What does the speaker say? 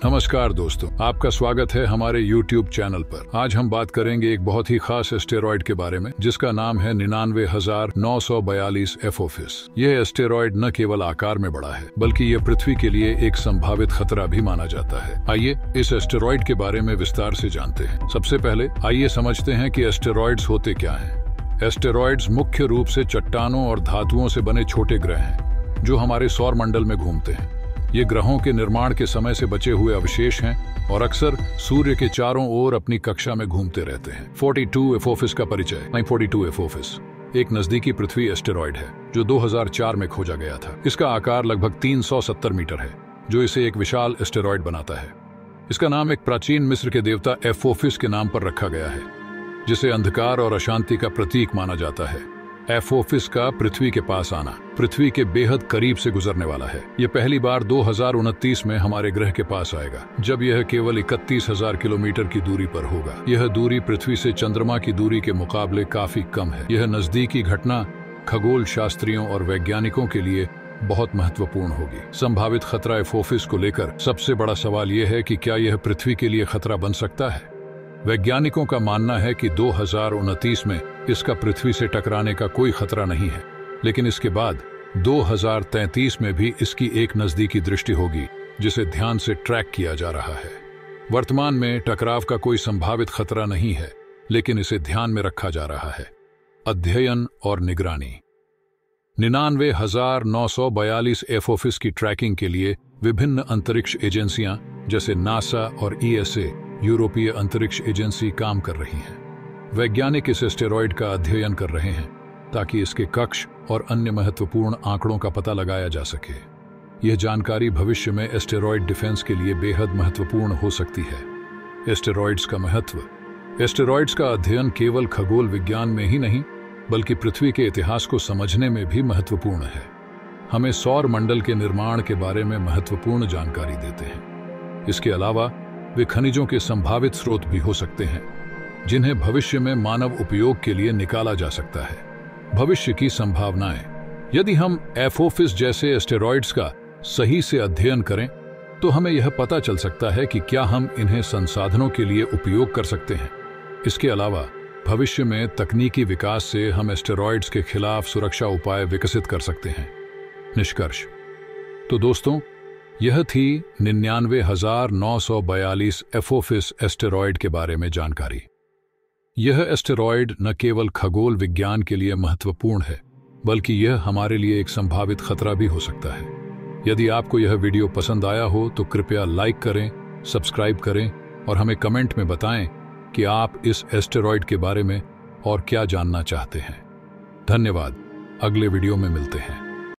नमस्कार दोस्तों, आपका स्वागत है हमारे YouTube चैनल पर। आज हम बात करेंगे एक बहुत ही खास एस्टेरॉयड के बारे में जिसका नाम है 99,942 एफओफिस। यह एस्टेरॉयड न केवल आकार में बड़ा है बल्कि यह पृथ्वी के लिए एक संभावित खतरा भी माना जाता है। आइए इस एस्टेरॉयड के बारे में विस्तार से जानते हैं। सबसे पहले आइए समझते हैं कि एस्टेरॉयड्स होते क्या हैं। एस्टेरॉयड्स मुख्य रूप से चट्टानों और धातुओं से बने छोटे ग्रह हैं जो हमारे सौर मंडल में घूमते हैं। ये ग्रहों के निर्माण के समय से बचे हुए अवशेष हैं और अक्सर सूर्य के चारों ओर अपनी कक्षा में घूमते रहते हैं। 42 एफओफिस का परिचय। 42 एफओफिस एक नजदीकी पृथ्वी एस्टेरॉयड है जो 2004 में खोजा गया था। इसका आकार लगभग 370 मीटर है जो इसे एक विशाल एस्टेरॉयड बनाता है। इसका नाम एक प्राचीन मिस्र के देवता एफओफिस के नाम पर रखा गया है जिसे अंधकार और अशांति का प्रतीक माना जाता है। एफओफिस का पृथ्वी के पास आना पृथ्वी के बेहद करीब से गुजरने वाला है। यह पहली बार 2029 में हमारे ग्रह के पास आएगा जब यह केवल 31,000 किलोमीटर की दूरी पर होगा। यह दूरी पृथ्वी से चंद्रमा की दूरी के मुकाबले काफी कम है। यह नजदीकी घटना खगोल शास्त्रियों और वैज्ञानिकों के लिए बहुत महत्वपूर्ण होगी। संभावित खतरा एफओफिस को लेकर सबसे बड़ा सवाल यह है कि क्या यह पृथ्वी के लिए खतरा बन सकता है। वैज्ञानिकों का मानना है कि 2029 में इसका पृथ्वी से टकराने का कोई खतरा नहीं है, लेकिन इसके बाद 2033 में भी इसकी एक नजदीकी दृष्टि होगी जिसे ध्यान से ट्रैक किया जा रहा है। वर्तमान में टकराव का कोई संभावित खतरा नहीं है, लेकिन इसे ध्यान में रखा जा रहा है। अध्ययन और निगरानी। 99,942 एफओफिस की ट्रैकिंग के लिए विभिन्न अंतरिक्ष एजेंसियां जैसे नासा और ईएसए यूरोपीय अंतरिक्ष एजेंसी काम कर रही हैं। वैज्ञानिक इस एस्टेरॉयड का अध्ययन कर रहे हैं ताकि इसके कक्ष और अन्य महत्वपूर्ण आंकड़ों का पता लगाया जा सके। यह जानकारी भविष्य में एस्टेरॉयड डिफेंस के लिए बेहद महत्वपूर्ण हो सकती है। एस्टेरॉयड्स का महत्व। एस्टेरॉयड्स का अध्ययन केवल खगोल विज्ञान में ही नहीं बल्कि पृथ्वी के इतिहास को समझने में भी महत्वपूर्ण है। हमें सौर मंडल के निर्माण के बारे में महत्वपूर्ण जानकारी देते हैं। इसके अलावा वे खनिजों के संभावित स्रोत भी हो सकते हैं जिन्हें भविष्य में मानव उपयोग के लिए निकाला जा सकता है। भविष्य की संभावनाएं। यदि हम एफओफिस जैसे एस्टेरॉयड्स का सही से अध्ययन करें तो हमें यह पता चल सकता है कि क्या हम इन्हें संसाधनों के लिए उपयोग कर सकते हैं। इसके अलावा भविष्य में तकनीकी विकास से हम एस्टेरॉयड्स के खिलाफ सुरक्षा उपाय विकसित कर सकते हैं। निष्कर्ष। तो दोस्तों, यह थी 99,942 एफओफिस एस्टेरॉयड के बारे में जानकारी। यह एस्टेरॉयड न केवल खगोल विज्ञान के लिए महत्वपूर्ण है बल्कि यह हमारे लिए एक संभावित खतरा भी हो सकता है। यदि आपको यह वीडियो पसंद आया हो तो कृपया लाइक करें, सब्सक्राइब करें और हमें कमेंट में बताएं कि आप इस एस्टेरॉयड के बारे में और क्या जानना चाहते हैं। धन्यवाद। अगले वीडियो में मिलते हैं।